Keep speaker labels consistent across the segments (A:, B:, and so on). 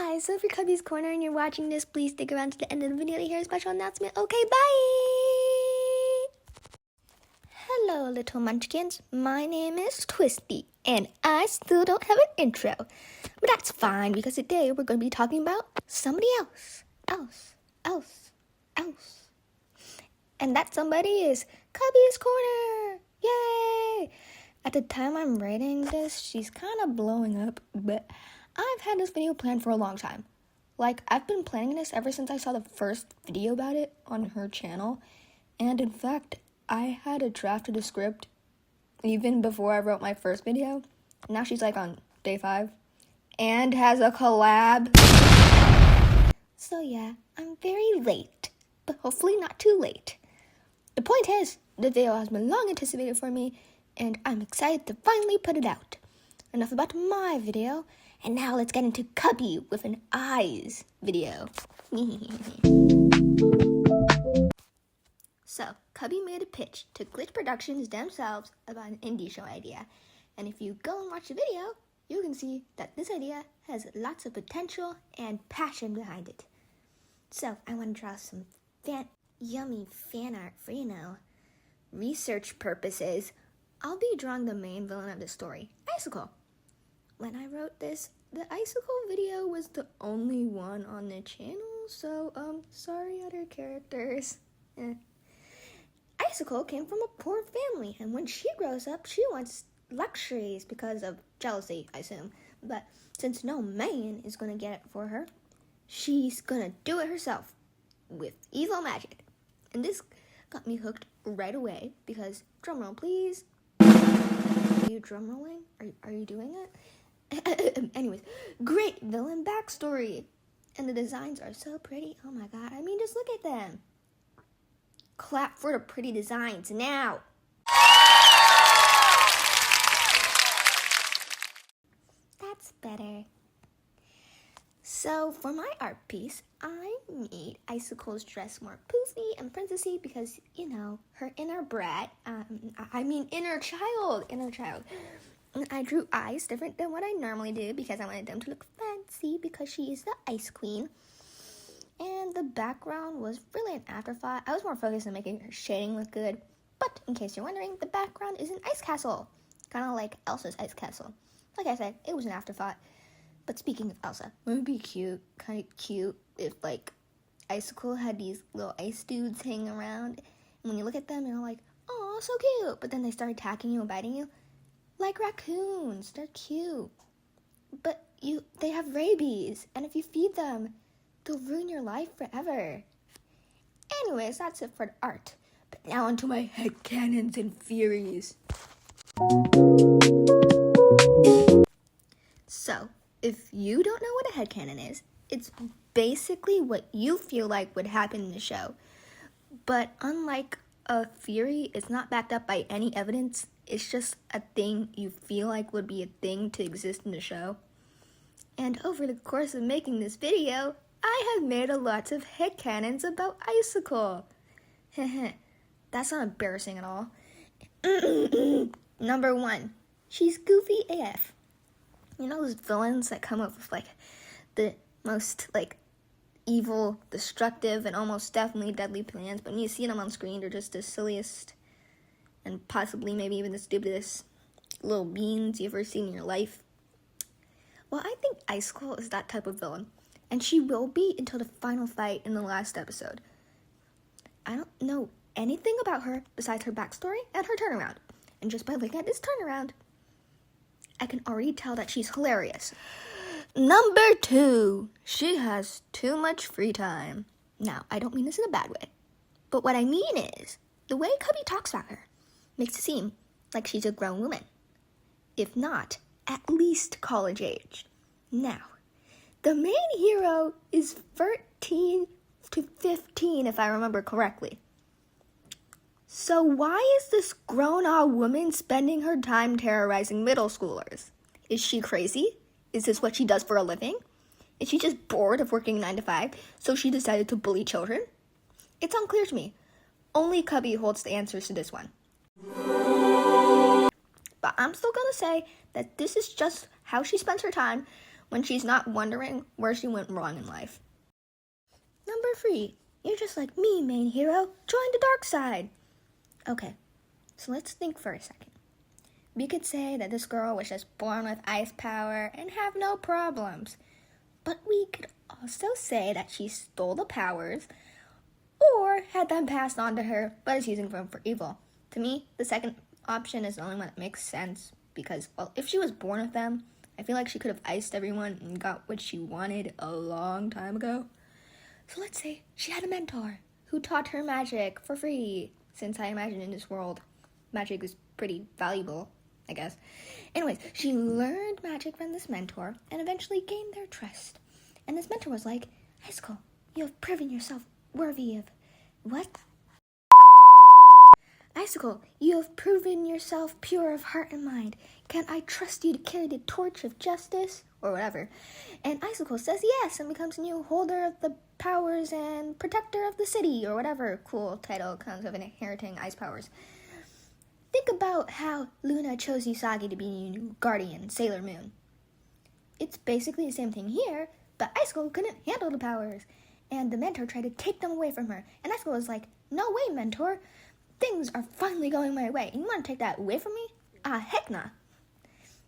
A: Hi, so if you're Cubby's Corner and you're watching this, please stick around to the end of the video to hear a special announcement. Okay, bye! Hello, little munchkins. My name is Twisty, and I still don't have an intro. But that's fine, because today we're going to be talking about somebody else. And that somebody is Cubby's Corner! Yay! At the time I'm writing this, she's kind of blowing up, but I've had this video planned for a long time. Like, I've been planning this ever since I saw the first video about it on her channel. And in fact, I had a draft of the script even before I wrote my first video. Now she's like on day 5 and has a collab. So yeah, I'm very late, but hopefully not too late. The point is, the video has been long anticipated for me, and I'm excited to finally put it out. Enough about my video, and now let's get into Cubby with an eyes video. So, Cubby made a pitch to Glitch Productions themselves about an indie show idea. And if you go and watch the video, you can see that this idea has lots of potential and passion behind it. So, I want to draw some yummy fan art for, research purposes. I'll be drawing the main villain of the story, Icicle. When I wrote this, the Icicle video was the only one on the channel, so, sorry other characters. Icicle came from a poor family, and when she grows up, she wants luxuries because of jealousy, I assume. But since no man is gonna get it for her, she's gonna do it herself with evil magic. And this got me hooked right away because, drumroll please. Are you drumrolling? Are you doing it? Anyways, great villain backstory. And the designs are so pretty. Oh my god, I mean, just look at them. Clap for the pretty designs now. That's better. So for my art piece, I made Icicle's dress more poofy and princessy because, her inner brat, inner child. And I drew eyes different than what I normally do because I wanted them to look fancy because she is the Ice Queen. And the background was really an afterthought. I was more focused on making her shading look good. But in case you're wondering, the background is an ice castle. Kind of like Elsa's ice castle. Like I said, it was an afterthought. But speaking of Elsa, wouldn't it be kind of cute if, Icicle had these little ice dudes hanging around, and when you look at them, you're like, oh, so cute, but then they start attacking you and biting you? Like raccoons, they're cute. But they have rabies, and if you feed them, they'll ruin your life forever. Anyways, that's it for the art. But now onto my headcanons and theories. So, if you don't know what a headcanon is, it's basically what you feel like would happen in the show. But unlike a theory, it's not backed up by any evidence. It's just a thing you feel like would be a thing to exist in the show. And over the course of making this video, I have made a lot of headcanons about Icicle. That's not embarrassing at all. Number 1, she's goofy AF. You know those villains that come up with, the most, evil, destructive, and almost definitely deadly plans, but when you see them on screen, they're just the silliest and possibly maybe even the stupidest little beans you've ever seen in your life. Well, I think Icicle is that type of villain, and she will be until the final fight in the last episode. I don't know anything about her besides her backstory and her turnaround, and just by looking at this turnaround, I can already tell that she's hilarious. Number 2, she has too much free time. Now, I don't mean this in a bad way, but what I mean is, the way Cubby talks about her makes it seem like she's a grown woman. If not, at least college age. Now, the main hero is 13 to 15, if I remember correctly. So why is this grown-ass woman spending her time terrorizing middle schoolers? Is she crazy? Is this what she does for a living? Is she just bored of working 9 to 5, so she decided to bully children? It's unclear to me. Only Cubby holds the answers to this one. But I'm still gonna say that this is just how she spends her time when she's not wondering where she went wrong in life. Number 3, you're just like me, main hero. Join the dark side. Okay, so let's think for a second. We could say that this girl was just born with ice power and have no problems. But we could also say that she stole the powers or had them passed on to her but is using them for evil. To me, the second option is the only one that makes sense because, well, if she was born with them, I feel like she could have iced everyone and got what she wanted a long time ago. So let's say she had a mentor who taught her magic for free, since I imagine in this world, magic is pretty valuable, I guess. Anyways, she learned magic from this mentor and eventually gained their trust. And this mentor was like, Icicle, you have proven yourself worthy of... What? Icicle, you have proven yourself pure of heart and mind. Can I trust you to carry the torch of justice? Or whatever. And Icicle says yes and becomes new holder of the powers and protector of the city, or whatever cool title comes of inheriting ice powers. Think about how Luna chose Usagi to be new guardian, Sailor Moon. It's basically the same thing here, but Icicle couldn't handle the powers. And the mentor tried to take them away from her. And Icicle was like, no way, mentor. Things are finally going my way. And you want to take that away from me? Ah, heck nah.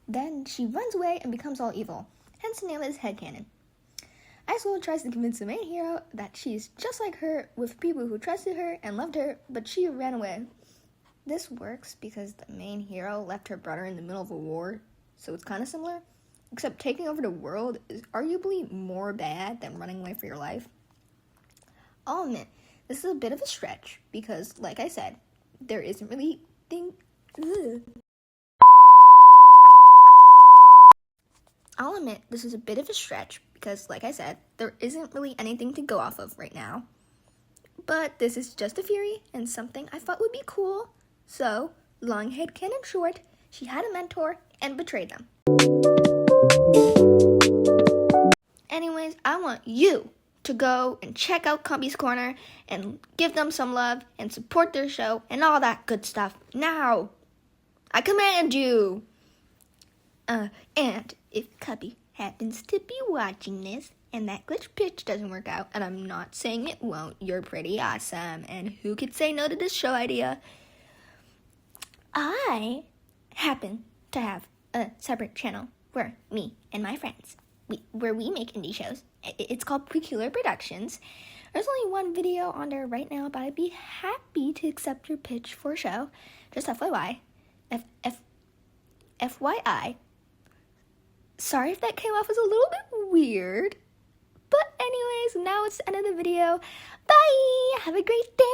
A: Then she runs away and becomes all evil. Hence the name is headcanon. Icicle tries to convince the main hero that she's just like her with people who trusted her and loved her, but she ran away. This works because the main hero left her brother in the middle of a war, so it's kind of similar. Except taking over the world is arguably more bad than running away for your life. I'll admit, this is a bit of a stretch because, like I said, there isn't really I'll admit this is a bit of a stretch because, like I said, there isn't really anything to go off of right now. But this is just a theory and something I thought would be cool. So, long headcanon short, she had a mentor and betrayed them. Anyways, I want you to go and check out Cubby's Corner and give them some love and support their show and all that good stuff. Now, I command you! And if Cubby happens to be watching this and that glitch pitch doesn't work out, and I'm not saying it won't, you're pretty awesome, and who could say no to this show idea? I happen to have a separate channel where me and my friends, where we make indie shows. It's called Peculiar Productions. There's only one video on there right now, but I'd be happy to accept your pitch for a show. Just FYI. FYI. Sorry if that came off as a little bit weird. But anyways, now it's the end of the video. Bye! Have a great day!